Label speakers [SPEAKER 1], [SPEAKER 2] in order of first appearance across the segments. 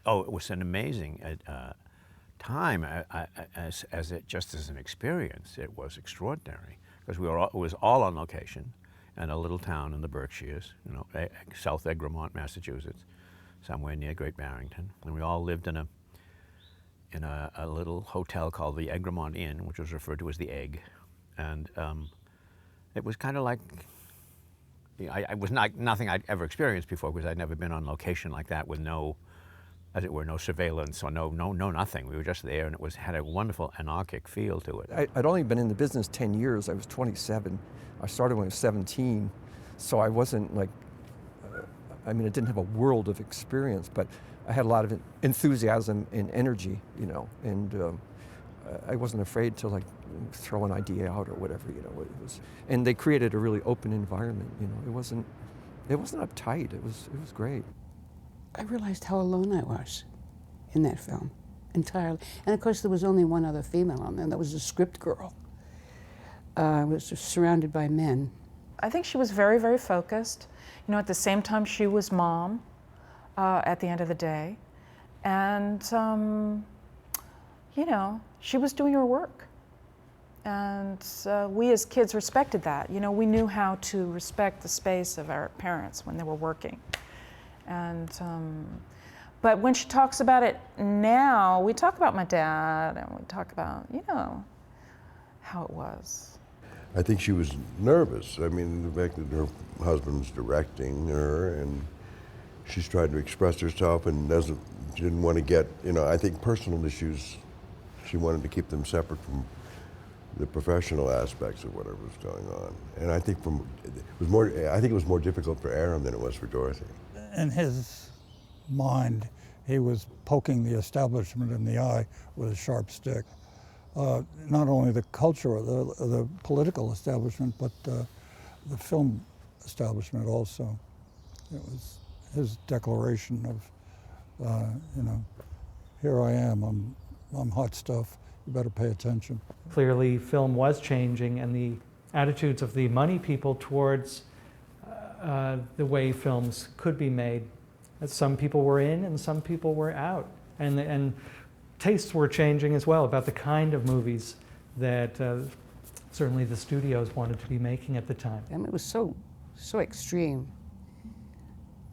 [SPEAKER 1] Oh, it was an amazing time just as an experience. It was extraordinary because it was all on location in a little town in the Berkshires, South Egremont, Massachusetts, somewhere near Great Barrington, and we all lived in a little hotel called the Egremont Inn, which was referred to as the Egg, and it was kind of like. I was nothing I'd ever experienced before because I'd never been on location like that with no, as it were, no surveillance or no nothing. We were just there, and had a wonderful anarchic feel to it.
[SPEAKER 2] I'd only been in the business 10 years. I was 27. I started when I was 17, so I wasn't like, I didn't have a world of experience, but I had a lot of enthusiasm and energy, and I wasn't afraid to throw an idea out or whatever, it was, and they created a really open environment, it wasn't uptight, it was great.
[SPEAKER 3] I realized how alone I was in that film, entirely. And of course there was only one other female on there, that was the script girl. I was just surrounded by men.
[SPEAKER 4] I think she was very, very focused. At the same time she was mom at the end of the day. And, she was doing her work. And we as kids respected that. We knew how to respect the space of our parents when they were working. And, but when she talks about it now, we talk about my dad and we talk about, how it was.
[SPEAKER 5] I think she was nervous. The fact that her husband's directing her and she's trying to express herself and didn't want to get, I think personal issues, she wanted to keep them separate from the professional aspects of whatever was going on. And I think it was more difficult for Aram than it was for Dorothy.
[SPEAKER 6] In his mind, he was poking the establishment in the eye with a sharp stick. Not only the culture, the political establishment, but the film establishment also. It was his declaration of, here I am, I'm hot stuff, you better pay attention.
[SPEAKER 7] Clearly, film was changing, and the attitudes of the money people towards the way films could be made. Some people were in and some people were out. And tastes were changing as well about the kind of movies that certainly the studios wanted to be making at the time.
[SPEAKER 3] It was so extreme,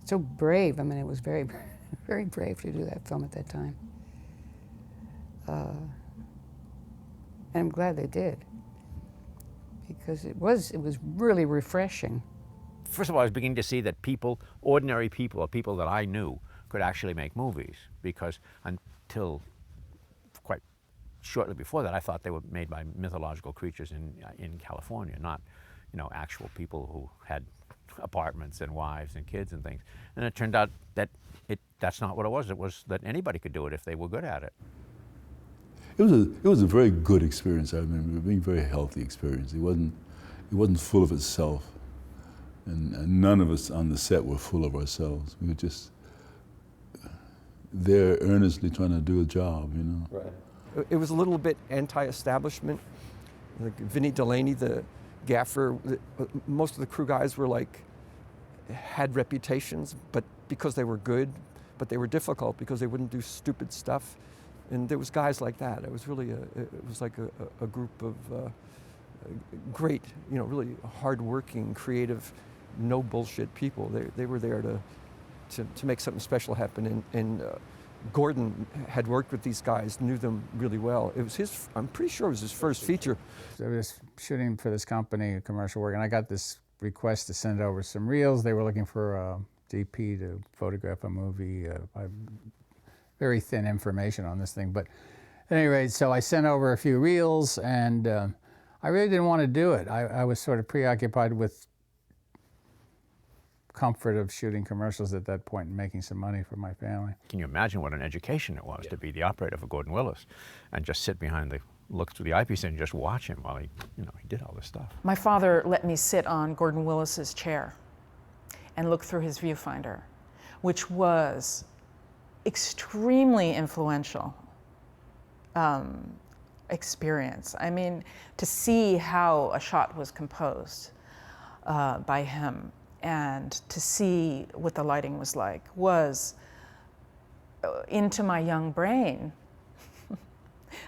[SPEAKER 3] so brave. It was very, very brave to do that film at that time. And I'm glad they did, because it was really refreshing.
[SPEAKER 1] First of all, I was beginning to see that ordinary people, or people that I knew, could actually make movies, because until quite shortly before that, I thought they were made by mythological creatures in California, not, actual people who had apartments and wives and kids and things. And it turned out that that's not what it was. It was that anybody could do it if they were good at it.
[SPEAKER 8] It was a very good experience. I remember it being a very healthy experience. It wasn't full of itself, and none of us on the set were full of ourselves. We were just there earnestly trying to do a job,
[SPEAKER 2] Right. It was a little bit anti-establishment. Like Vinnie Delaney, the gaffer, most of the crew guys were had reputations, but because they were good, but they were difficult because they wouldn't do stupid stuff. And there was guys like that. It was really a group of great, really hardworking, creative, no bullshit people. They were there to make something special happen. And Gordon had worked with these guys, knew them really well. It was I'm pretty sure it was his first feature.
[SPEAKER 9] I was shooting for this company, commercial work, and I got this request to send over some reels. They were looking for a DP to photograph a movie. Very thin information on this thing, but at any rate, so I sent over a few reels, and I really didn't want to do it. I was sort of preoccupied with comfort of shooting commercials at that point and making some money for my family.
[SPEAKER 1] Can you imagine what an education it was to be the operator for Gordon Willis and just sit behind look through the eyepiece and just watch him while he did all this stuff?
[SPEAKER 4] My father let me sit on Gordon Willis's chair and look through his viewfinder, which was extremely influential experience. To see how a shot was composed by him and to see what the lighting was like was into my young brain.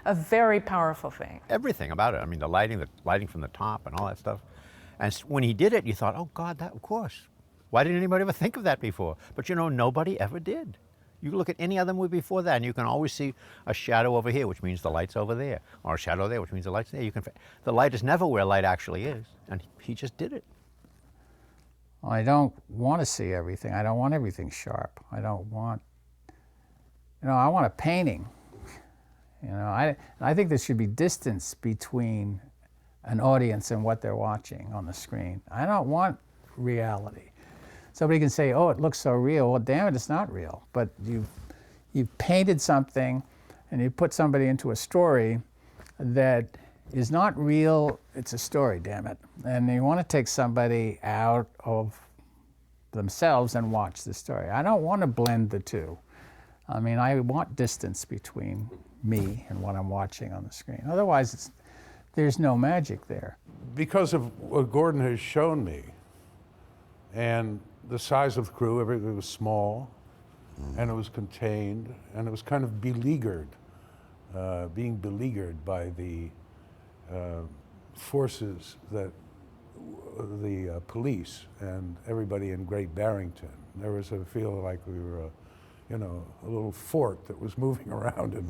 [SPEAKER 4] A very powerful thing.
[SPEAKER 1] Everything about it. I mean, the lighting from the top and all that stuff. And when he did it, you thought, oh God, that, of course. Why didn't anybody ever think of that before? But you know, nobody ever did. You look at any other movie before that, and you can always see a shadow over here, which means the light's over there, or a shadow there, which means the light's there. The light is never where light actually is, and he just did it.
[SPEAKER 9] Well, I don't want to see everything. I don't want everything sharp. I don't want, I want a painting. I think there should be distance between an audience and what they're watching on the screen. I don't want reality. Somebody can say, oh, it looks so real. Well, damn it, it's not real. But you've painted something and you put somebody into a story that is not real. It's a story, damn it. And you want to take somebody out of themselves and watch the story. I don't want to blend the two. I mean, I want distance between me and what I'm watching on the screen. Otherwise, there's no magic there.
[SPEAKER 10] Because of what Gordon has shown me, and the size of the crew, everything was small, and it was contained, and it was kind of beleaguered, being beleaguered by the forces that the police and everybody in Great Barrington. There was a feel like we were a little fort that was moving around. And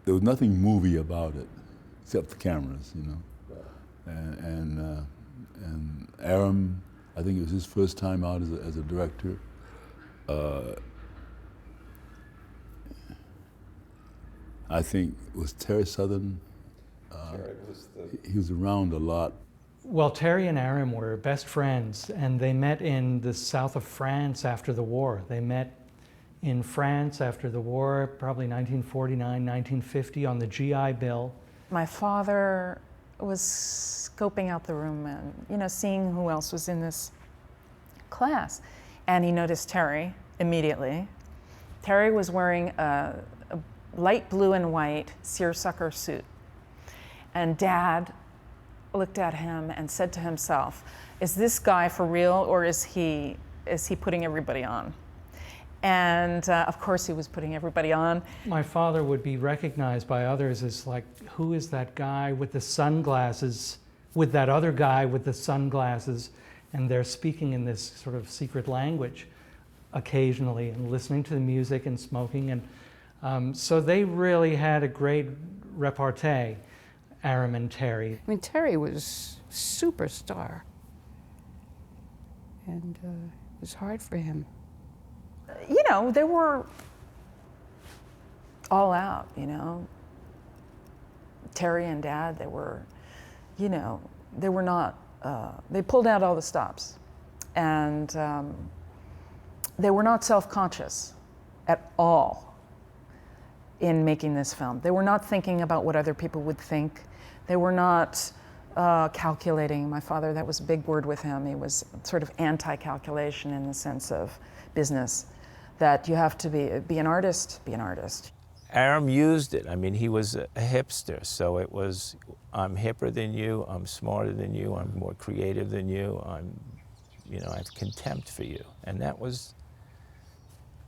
[SPEAKER 8] There was nothing movie about it, except the cameras, And Aram, I think it was his first time out as a director. I think it was Terry Southern. He was around a lot.
[SPEAKER 7] Well, Terry and Aram were best friends, and they met in the south of France after the war. They met in France after the war, probably 1949, 1950, on the GI Bill.
[SPEAKER 4] My father was scoping out the room and, seeing who else was in this class. And he noticed Terry immediately. Terry was wearing a light blue and white seersucker suit. And Dad looked at him and said to himself, is this guy for real, or is he putting everybody on? And of course he was putting everybody on.
[SPEAKER 7] My father would be recognized by others as like, who is that guy with the sunglasses, with that other guy with the sunglasses? And they're speaking in this sort of secret language occasionally, and listening to the music and smoking. And so they really had a great repartee, Aram and Terry.
[SPEAKER 3] I mean, Terry was superstar, and it was hard for him.
[SPEAKER 4] They were all out, Terry and Dad, they were not, they pulled out all the stops. And they were not self-conscious at all in making this film. They were not thinking about what other people would think. They were not calculating. My father, that was a big word with him. He was sort of anti-calculation in the sense of business, that you have to be an artist, be an artist.
[SPEAKER 11] Aram used it. I mean, he was a hipster, so it was, I'm hipper than you, I'm smarter than you, I'm more creative than you, I have contempt for you. And that was,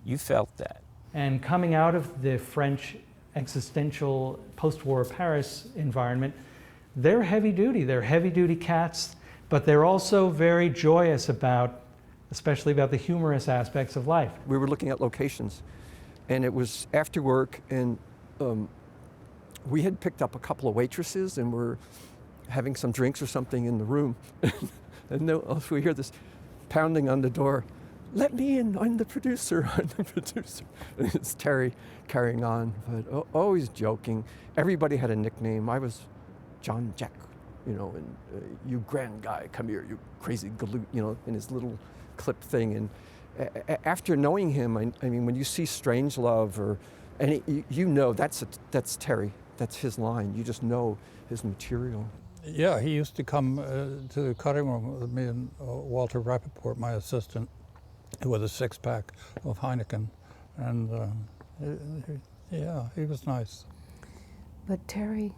[SPEAKER 11] you felt that.
[SPEAKER 7] And coming out of the French existential post-war Paris environment, they're heavy-duty cats, but they're also very joyous especially about the humorous aspects of life.
[SPEAKER 2] We were looking at locations, and it was after work, and we had picked up a couple of waitresses and were having some drinks or something in the room. And we hear this pounding on the door. Let me in, I'm the producer, I'm the producer. And it's Terry carrying on, but always joking. Everybody had a nickname. I was John Jack, and you grand guy, come here, you crazy galoot, in his little clip thing. And after knowing him, I mean, when you see Strangelove, that's Terry, that's his line. You just know his material.
[SPEAKER 6] Yeah, he used to come to the cutting room with me and Walter Rappaport, my assistant, with a six-pack of Heineken, and yeah, he was nice.
[SPEAKER 3] But Terry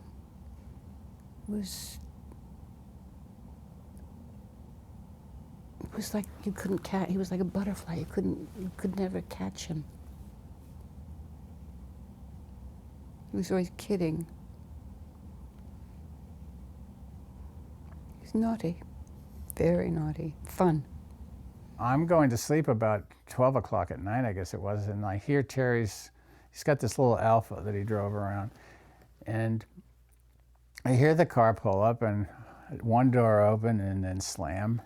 [SPEAKER 3] was, it was like you couldn't catch, he was like a butterfly, you could never catch him. He was always kidding. He's naughty, very naughty, fun.
[SPEAKER 9] I'm going to sleep about 12 o'clock at night, I guess it was, and I hear he's got this little Alfa that he drove around, and I hear the car pull up and one door open and then slam,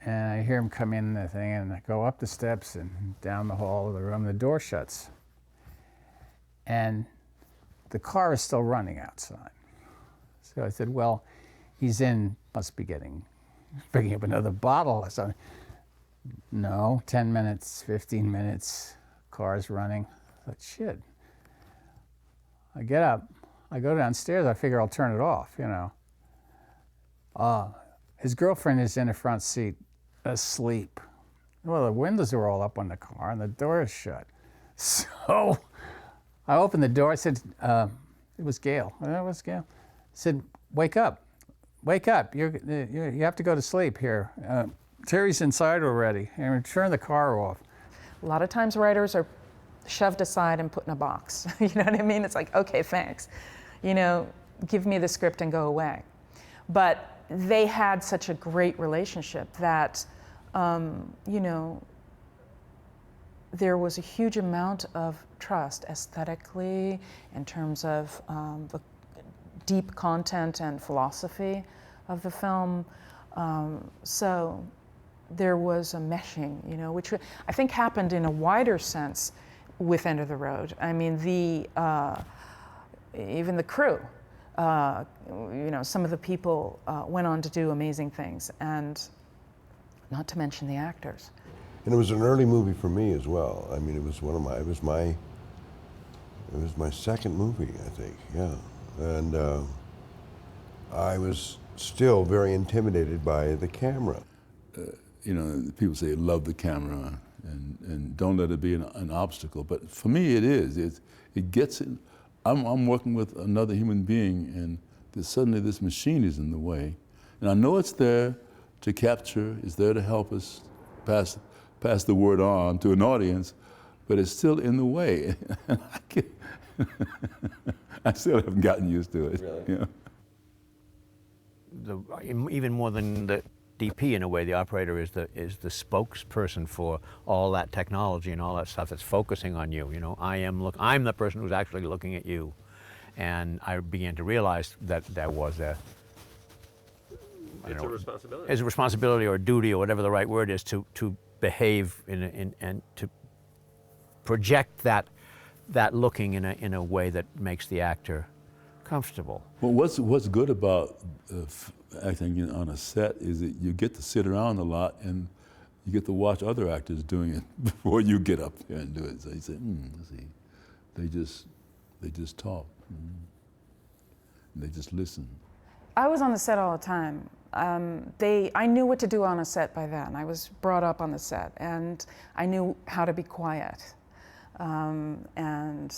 [SPEAKER 9] and I hear him come in the thing, and I go up the steps and down the hall of the room, the door shuts, and the car is still running outside. So I said, well, he's in, must be picking up another bottle or something. No, 10 minutes, 15 minutes, car's running. I thought, shit. I get up, I go downstairs, I figure I'll turn it off, you know. His girlfriend is in the front seat, asleep. Well, the windows are all up on the car and the door is shut. So I opened the door, I said, it was Gail. It was Gail. I said, wake up. Wake up, you have to go to sleep here. Terry's inside already, and turn the car off.
[SPEAKER 4] A lot of times writers are shoved aside and put in a box. You know what I mean? It's like, okay, thanks. You know, give me the script and go away. But they had such a great relationship that, you know, there was a huge amount of trust aesthetically in terms of the deep content and philosophy of the film. So there was a meshing, you know, which I think happened in a wider sense with End of the Road. I mean, even the crew, you know, some of the people went on to do amazing things, and not to mention the actors.
[SPEAKER 5] And it was an early movie for me as well. I mean, it was my second movie, I think, yeah. And I was still very intimidated by the camera.
[SPEAKER 8] You know, people say love the camera and don't let it be an obstacle. But for me, it is. It gets in. I'm working with another human being, and suddenly this machine is in the way. And I know it's there to capture, it's there to help us pass the word on to an audience, but it's still in the way. I still haven't gotten used to it.
[SPEAKER 1] Really?
[SPEAKER 8] You
[SPEAKER 1] know? Even more than the DP, in a way, the operator is the spokesperson for all that technology and all that stuff that's focusing on you. You know, I'm the person who's actually looking at you, and I began to realize that there was a responsibility. It's a responsibility or a duty or whatever the right word is to behave and to project that looking in a way that makes the actor comfortable.
[SPEAKER 8] Well, what's good about acting on a set is that you get to sit around a lot and you get to watch other actors doing it before you get up there and do it. So you say, let's see, they just talk, they just listen.
[SPEAKER 4] I was on the set all the time. I knew what to do on a set by then. I was brought up on the set, and I knew how to be quiet. And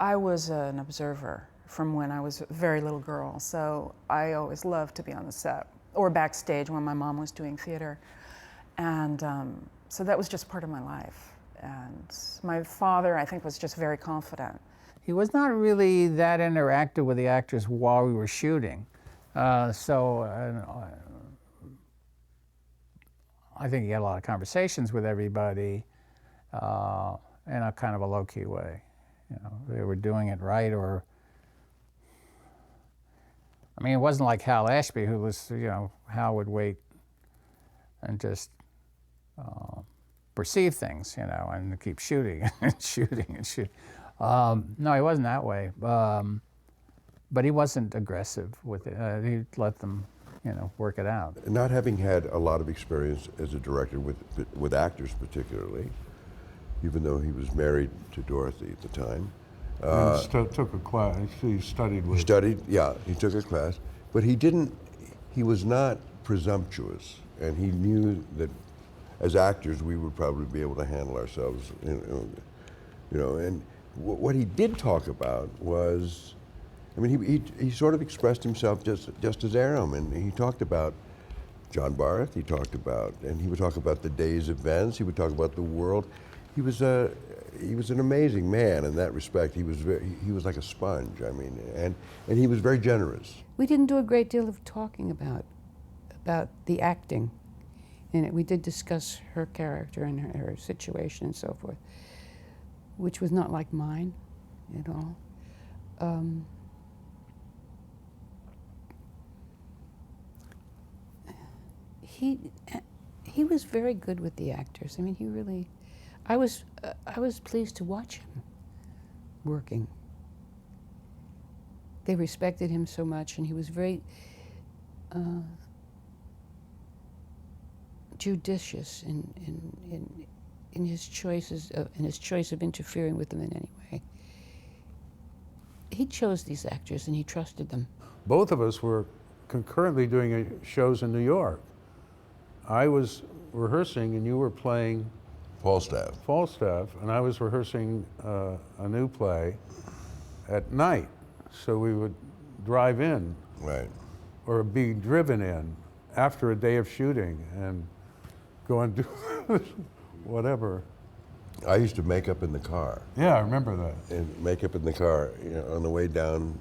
[SPEAKER 4] I was an observer from when I was a very little girl, so I always loved to be on the set or backstage when my mom was doing theater. And so that was just part of my life. And my father, I think, was just very confident.
[SPEAKER 9] He was not really that interactive with the actors while we were shooting. I think he had a lot of conversations with everybody in a kind of a low-key way. You know, they were doing it right, or I mean, it wasn't like Hal Ashby, who was, you know, Hal would wait and just perceive things, you know, and keep shooting and shooting and shooting. No, he wasn't that way, but he wasn't aggressive with it. He'd let them, you know, work it out.
[SPEAKER 5] Not having had a lot of experience as a director with actors particularly, even though he was married to Dorothy at the time.
[SPEAKER 10] Took a class, he studied with...
[SPEAKER 5] He studied, yeah, he took a class, but he was not presumptuous, and he knew that as actors we would probably be able to handle ourselves, you know, and what he did talk about was, I mean, he sort of expressed himself just as Aram, and he talked about John Barth, and he would talk about the day's events, he would talk about the world. He was he was an amazing man in that respect. He was like a sponge. I mean, and he was very generous.
[SPEAKER 3] We didn't do a great deal of talking about the acting in it. We did discuss her character and her situation and so forth, which was not like mine at all. He was very good with the actors. I mean, he really. I was pleased to watch him working. They respected him so much, and he was very judicious in his choices in his choice of interfering with them in any way. He chose these actors, and he trusted them.
[SPEAKER 10] Both of us were concurrently doing shows in New York. I was rehearsing, and you were playing Falstaff, and I was rehearsing a new play at night. So we would drive in,
[SPEAKER 5] Right.
[SPEAKER 10] or be driven in after a day of shooting and go and do whatever.
[SPEAKER 5] I used to make up in the car.
[SPEAKER 10] Yeah, I remember that.
[SPEAKER 5] And make up in the car, you know, on the way down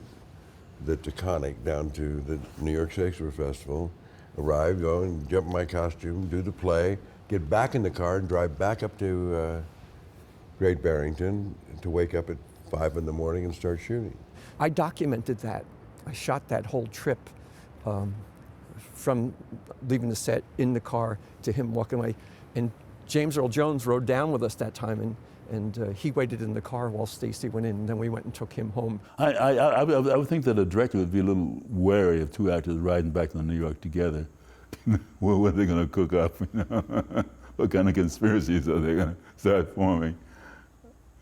[SPEAKER 5] the Taconic down to the New York Shakespeare Festival. Arrive, go and jump in my costume, do the play, get back in the car and drive back up to Great Barrington to wake up at 5 in the morning and start shooting.
[SPEAKER 2] I documented that. I shot that whole trip from leaving the set in the car to him walking away. And James Earl Jones rode down with us that time, and he waited in the car while Stacy went in, and then we went and took him home.
[SPEAKER 8] I would think that a director would be a little wary of two actors riding back to New York together. What are they going to cook up? You know? What kind of conspiracies are they going to start forming?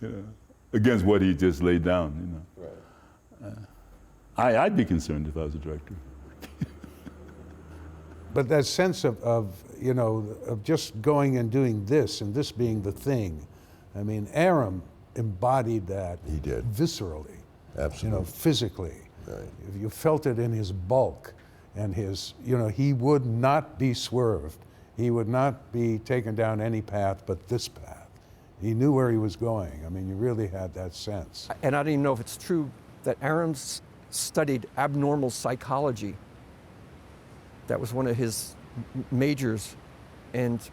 [SPEAKER 8] You know, against what he just laid down. You know.
[SPEAKER 5] Right.
[SPEAKER 8] I'd be concerned if I was a director.
[SPEAKER 10] But that sense of you know, of just going and doing this and this being the thing. I mean, Aram embodied that.
[SPEAKER 5] He did.
[SPEAKER 10] Viscerally.
[SPEAKER 5] Absolutely.
[SPEAKER 10] You know, physically.
[SPEAKER 5] Right.
[SPEAKER 10] You felt it in his bulk and his, you know, he would not be swerved. He would not be taken down any path but this path. He knew where he was going. I mean, you really had that sense.
[SPEAKER 2] And I don't even know if it's true that Aram studied abnormal psychology. That was one of his majors,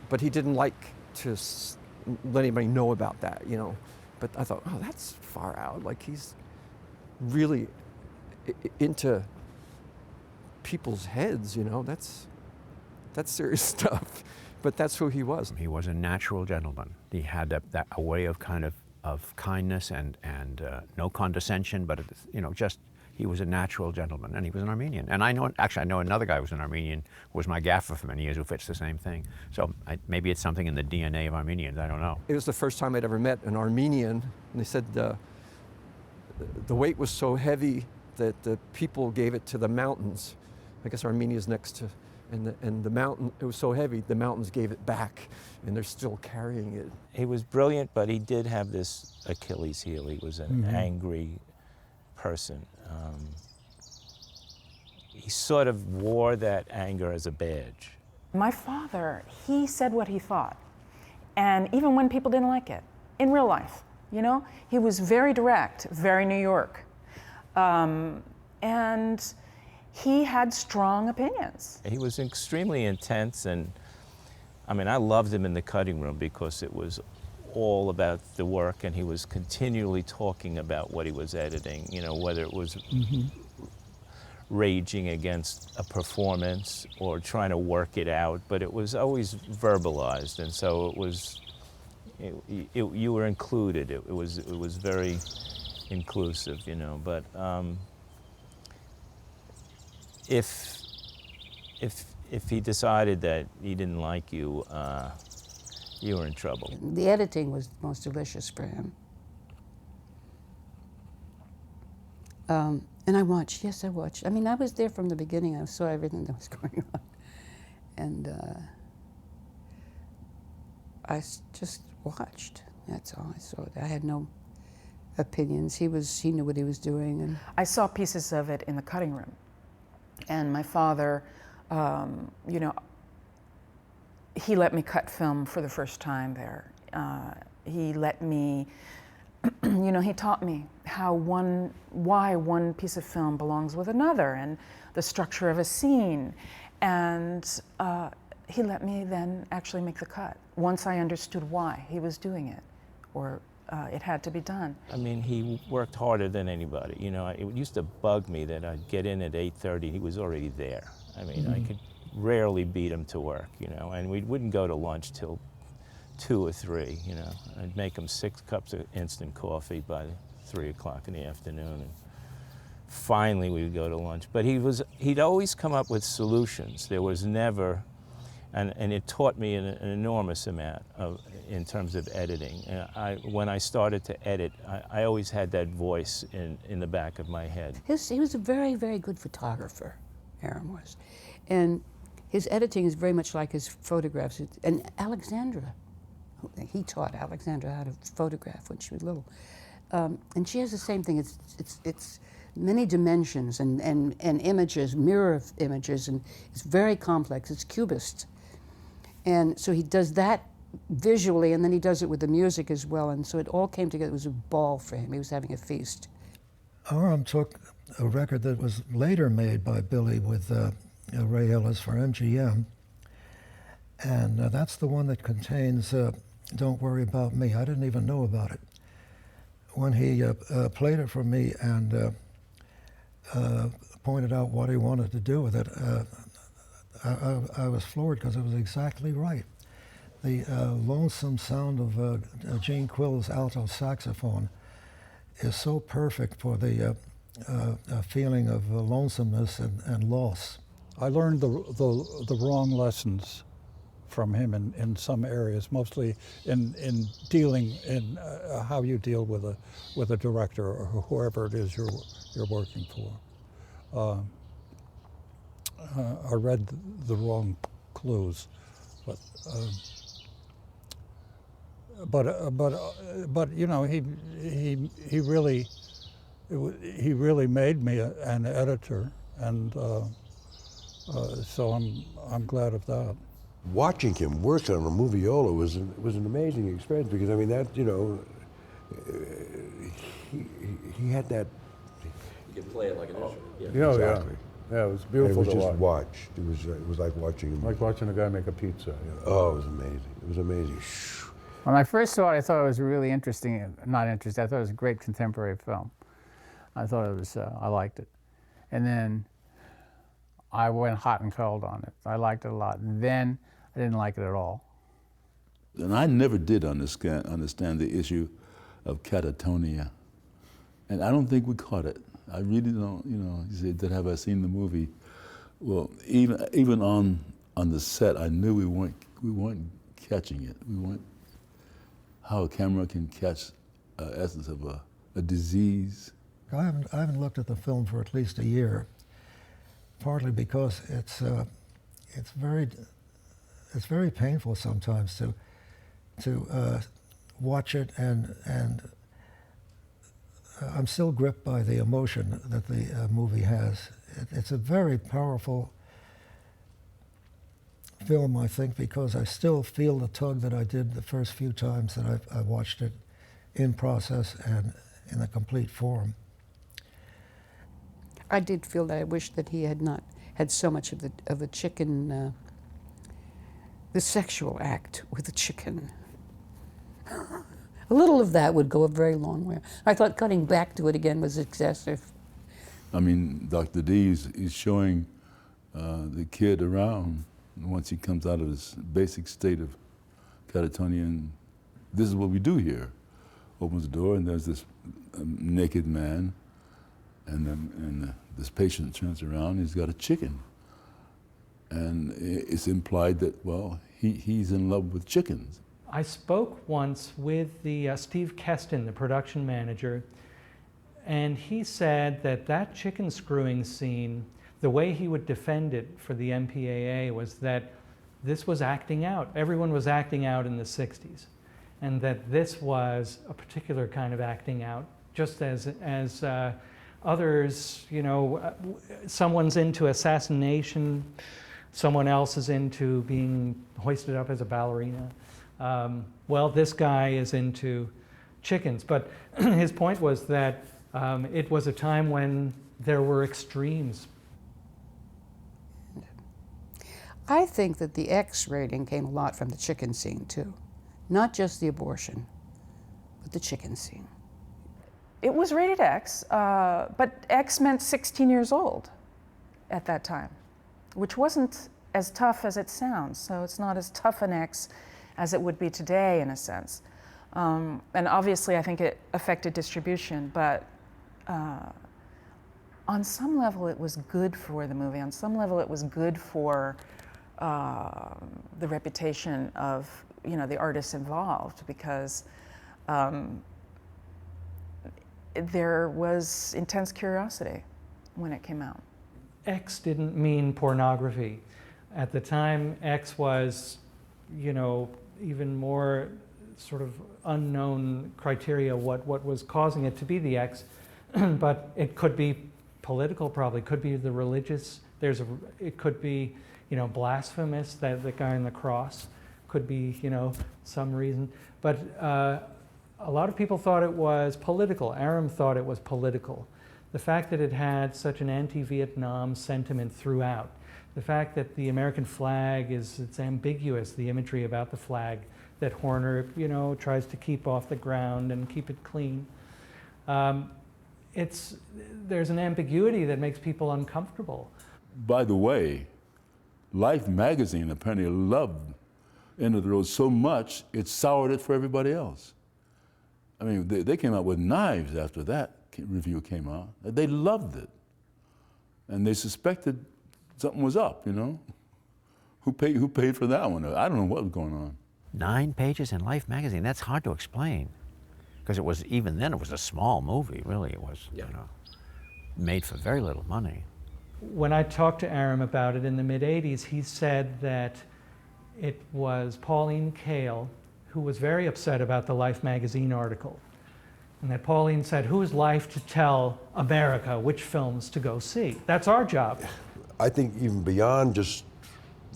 [SPEAKER 2] but he didn't like to let anybody know about that, you know. But I thought, oh, that's far out. Like, he's really into people's heads, you know. That's serious stuff. But that's who he was.
[SPEAKER 1] He was a natural gentleman. He had a way of kind of kindness and no condescension, but you know, just he was a natural gentleman, and he was an Armenian. And I know another guy who was an Armenian, who was my gaffer for many years, who fits the same thing. So maybe it's something in the DNA of Armenians. I don't know.
[SPEAKER 2] It was the first time I'd ever met an Armenian, and they said the weight was so heavy that the people gave it to the mountains. I guess Armenia's next to, and the mountain, it was so heavy, the mountains gave it back, and they're still carrying it.
[SPEAKER 11] He was brilliant, but he did have this Achilles heel. He was an angry person. He sort of wore that anger as a badge.
[SPEAKER 4] My father, he said what he thought. And even when people didn't like it, in real life, you know, he was very direct, very New York. And he had strong opinions.
[SPEAKER 11] He was extremely intense, and I mean, I loved him in the cutting room because it was all about the work, and he was continually talking about what he was editing, you know, whether it was raging against a performance or trying to work it out, but it was always verbalized, and so it was, you were included. It was very inclusive, you know, but if he decided that he didn't like you, you were in trouble.
[SPEAKER 3] The editing was most delicious for him. And I watched, yes, I watched. I mean, I was there from the beginning. I saw everything that was going on. And I just watched. That's all I saw. I had no opinions. He knew what he was doing. And
[SPEAKER 4] I saw pieces of it in the cutting room. And my father, you know, he let me cut film for the first time there. He let me, you know, he taught me why one piece of film belongs with another and the structure of a scene. And he let me then actually make the cut once I understood why he was doing it, or it had to be done.
[SPEAKER 11] I mean, he worked harder than anybody. You know, it used to bug me that I'd get in at 8:30, he was already there. I mean, I could rarely beat him to work, you know, and we wouldn't go to lunch till 2 or 3, you know. I'd make him 6 cups of instant coffee by 3 o'clock in the afternoon, and finally we would go to lunch. But he'd always come up with solutions. There was never, and it taught me an enormous amount in terms of editing. When I started to edit, I always had that voice in the back of my head.
[SPEAKER 3] He was a very, very good photographer, Aaron was. And his editing is very much like his photographs. And Alexandra, he taught Alexandra how to photograph when she was little. And she has the same thing. It's many dimensions and images, mirror images, and it's very complex. It's cubist. And so he does that visually, and then he does it with the music as well. And so it all came together. It was a ball for him. He was having a feast.
[SPEAKER 12] Aram took a record that was later made by Billy with Ray Ellis for MGM, and that's the one that contains Don't Worry About Me. I didn't even know about it. When he played it for me and pointed out what he wanted to do with it, I was floored because it was exactly right. The lonesome sound of Gene Quill's alto saxophone is so perfect for the feeling of lonesomeness and loss.
[SPEAKER 6] I learned the wrong lessons from him in some areas, mostly in dealing in how you deal with a director or whoever it is you're working for. I read the wrong clues, but you know, he really made me an editor, and so I'm glad of that.
[SPEAKER 5] Watching him work on a moviola was an amazing experience, because I mean, that, you know, he had that.
[SPEAKER 1] You can play it like an instrument.
[SPEAKER 10] Yeah,
[SPEAKER 5] Exactly.
[SPEAKER 10] Yeah, it was beautiful
[SPEAKER 5] It was
[SPEAKER 10] to
[SPEAKER 5] just
[SPEAKER 10] watch.
[SPEAKER 5] It was like watching him.
[SPEAKER 10] Like watching a guy make a pizza. You know.
[SPEAKER 5] Oh, it was amazing. It was amazing.
[SPEAKER 9] When I first saw it, I thought it was really interesting. Not interesting. I thought it was a great contemporary film. I thought it was. I liked it, and then I went hot and cold on it. I liked it a lot, and then I didn't like it at all.
[SPEAKER 8] And I never did understand the issue of catatonia, and I don't think we caught it. I really don't. You know, he said, "Have I seen the movie?" Well, even on the set, I knew we weren't catching it. We weren't. How a camera can catch essence of a disease.
[SPEAKER 12] I haven't looked at the film for at least a year, partly because it's very painful sometimes to watch it, and I'm still gripped by the emotion that the movie has. It's a very powerful film, I think, because I still feel the tug that I did the first few times that I watched it in process and in a complete form.
[SPEAKER 3] I did feel that I wished that he had not had so much of the chicken, the sexual act with the chicken. A little of that would go a very long way. I thought cutting back to it again was excessive.
[SPEAKER 8] I mean, Dr. D is showing the kid around once he comes out of his basic state of catatonia, and this is what we do here. Opens the door, and there's this naked man, and this patient turns around, he's got a chicken. And it's implied that, well, he's in love with chickens.
[SPEAKER 7] I spoke once with the Steve Keston, the production manager, and he said that chicken screwing scene, the way he would defend it for the MPAA was that this was acting out. Everyone was acting out in the 60s, and that this was a particular kind of acting out, just as others, you know, someone's into assassination, someone else is into being hoisted up as a ballerina. well, this guy is into chickens. But his point was that it was a time when there were extremes.
[SPEAKER 3] I think that the X rating came a lot from the chicken scene too. Not just the abortion, but the chicken scene.
[SPEAKER 4] It was rated X, but X meant 16 years old at that time, which wasn't as tough as it sounds. So it's not as tough an X as it would be today, in a sense. And obviously, I think it affected distribution, but on some level, it was good for the movie. On some level, it was good for the reputation of, you know, the artists involved, because there was intense curiosity when it came out.
[SPEAKER 7] X didn't mean pornography. At the time, X was, you know, even more sort of unknown criteria what was causing it to be the X, but it could be political, probably could be the religious. It could be, you know, blasphemous. That the guy on the cross could be, you know, some reason. But a lot of people thought it was political. Aram thought it was political. The fact that it had such an anti-Vietnam sentiment throughout, the fact that the American flag it's ambiguous, the imagery about the flag that Horner, you know, tries to keep off the ground and keep it clean. There's an ambiguity that makes people uncomfortable.
[SPEAKER 8] By the way, Life magazine apparently loved End of the Road so much, it soured it for everybody else. I mean, they came out with knives after that review came out. They loved it. And they suspected something was up, you know? Who paid for that one? I don't know what was going on.
[SPEAKER 1] 9 pages in Life magazine, that's hard to explain. Because it was, even then, it was a small movie, really. It was, you know, made for very little money.
[SPEAKER 7] When I talked to Aram about it in the mid-'80s, he said that it was Pauline Kael who was very upset about the Life magazine article. And that Pauline said, whose life to tell America which films to go see? That's our job.
[SPEAKER 5] I think even beyond just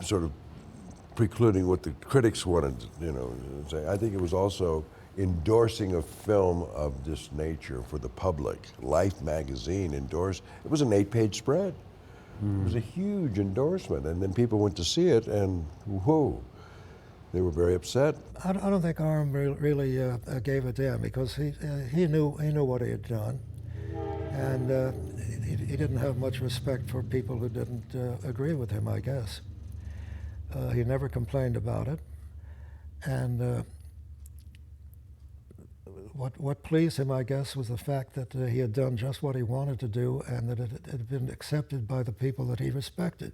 [SPEAKER 5] sort of precluding what the critics wanted to, you know, say, I think it was also endorsing a film of this nature for the public. Life magazine endorsed, it was an 8-page spread. It was a huge endorsement, and then people went to see it, and whoa, they were very upset.
[SPEAKER 12] I don't think Aram really gave a damn, because he knew what he had done, and he didn't have much respect for people who didn't agree with him, I guess. He never complained about it, and what pleased him, I guess, was the fact that he had done just what he wanted to do, and that it had been accepted by the people that he respected.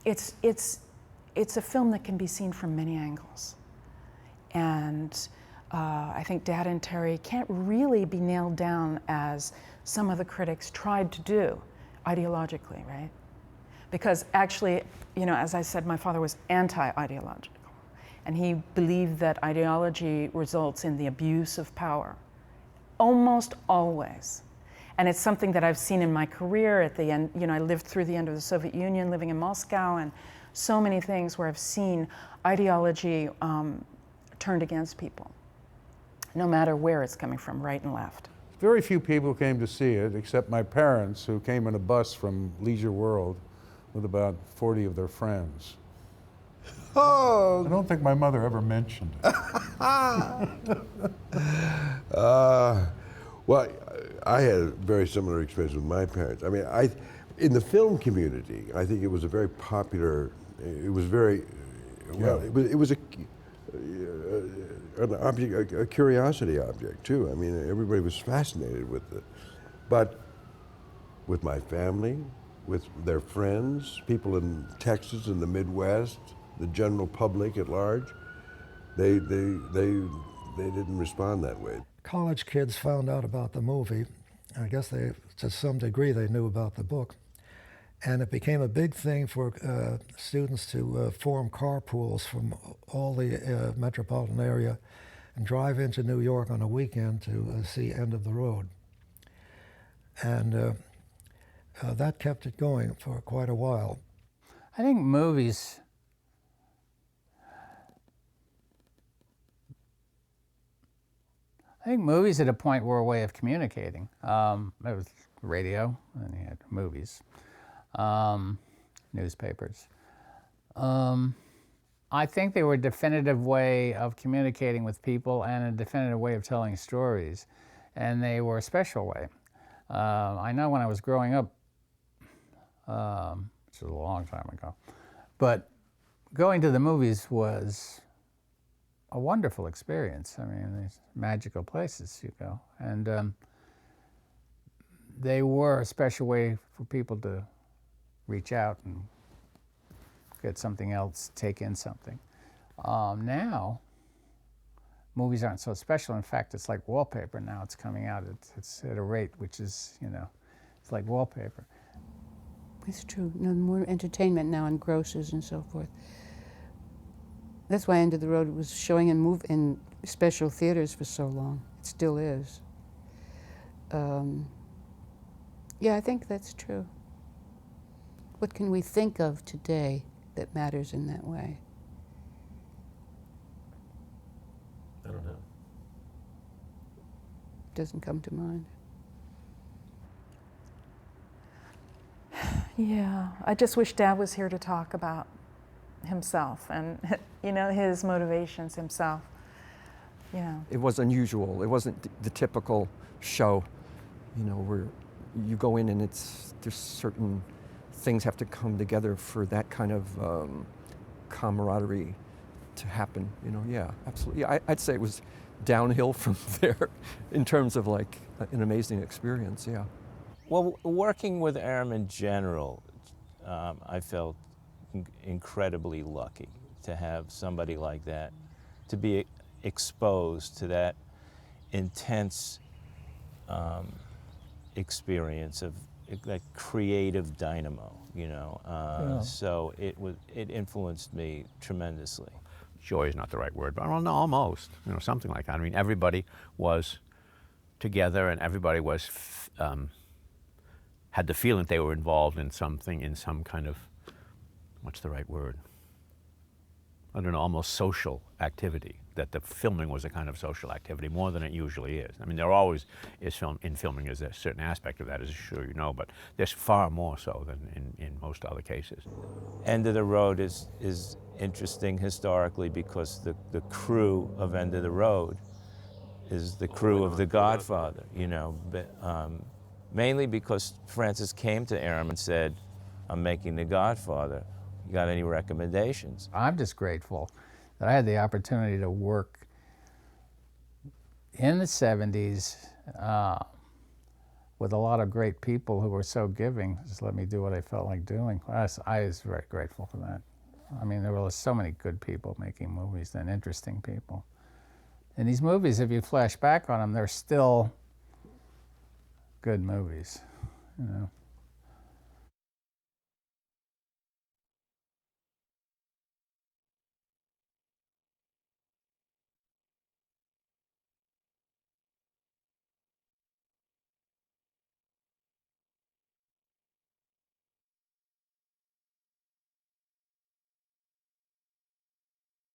[SPEAKER 4] It's a film that can be seen from many angles. And I think Dad and Terry can't really be nailed down as some of the critics tried to do ideologically, right? Because actually, you know, as I said, my father was anti-ideological. And he believed that ideology results in the abuse of power, almost always. And it's something that I've seen in my career at the end. You know, I lived through the end of the Soviet Union, living in Moscow, and so many things where I've seen ideology turned against people, no matter where it's coming from, right and left.
[SPEAKER 10] Very few people came to see it, except my parents, who came in a bus from Leisure World with about 40 of their friends.
[SPEAKER 5] Oh!
[SPEAKER 10] I don't think my mother ever mentioned it.
[SPEAKER 5] Well, I had a very similar experience with my parents. I mean, in the film community, I think it was a very popular, it was very, well, it was an object, a curiosity object too. I mean, everybody was fascinated with it. But with my family, with their friends, people in Texas and the Midwest, the general public at large, they didn't respond that way.
[SPEAKER 12] College kids found out about the movie. I guess to some degree, they knew about the book. And it became a big thing for students to form carpools from all the metropolitan area and drive into New York on a weekend to see End of the Road. And that kept it going for quite a while.
[SPEAKER 9] I think movies I think movies at a point were a way of communicating. There was radio, and you had movies, newspapers. I think they were a definitive way of communicating with people and a definitive way of telling stories, and they were a special way. I know when I was growing up, which was a long time ago, but going to the movies was a wonderful experience. I mean, these magical places you go, and they were a special way for people to reach out and get something else, take in something. Now, movies aren't so special. In fact, it's like wallpaper now. It's coming out. It's at a rate which is, you know, it's like wallpaper.
[SPEAKER 3] It's true. No more entertainment now in grosses and so forth. That's why End of the Road was showing in special theaters for so long. It still is. Yeah, I think that's true. What can we think of today that matters in that way?
[SPEAKER 1] I don't know.
[SPEAKER 3] Doesn't come to mind.
[SPEAKER 4] Yeah, I just wish Dad was here to talk about himself and, you know, his motivations himself. You know.
[SPEAKER 2] It was unusual. It wasn't the typical show, you know, where you go in and there's certain things have to come together for that kind of camaraderie to happen. You know, yeah, absolutely. Yeah, I'd say it was downhill from there in terms of like an amazing experience. Yeah.
[SPEAKER 11] Well, working with Aram in general, I felt incredibly lucky to have somebody like that, to be exposed to that intense experience of like creative dynamo, you know. So it influenced me tremendously.
[SPEAKER 1] Joy is not the right word, but well, no, almost, you know, something like that. I mean, everybody was together, and everybody was had the feeling that they were involved in something, in some kind of, what's the right word? I don't know, almost social activity. That the filming was a kind of social activity more than it usually is. I mean, there always is filming is a certain aspect of that, as sure you know, but there's far more so than in most other cases.
[SPEAKER 11] End of the Road is interesting historically because the crew of End of the Road is the crew of The Godfather, you know, but, mainly because Francis came to Aram and said, I'm making The Godfather. You got any recommendations?
[SPEAKER 9] I'm just grateful that I had the opportunity to work in the 70s with a lot of great people who were so giving, just let me do what I felt like doing. I was very grateful for that. I mean, there were so many good people making movies and interesting people. And these movies, if you flash back on them, they're still good movies, you know.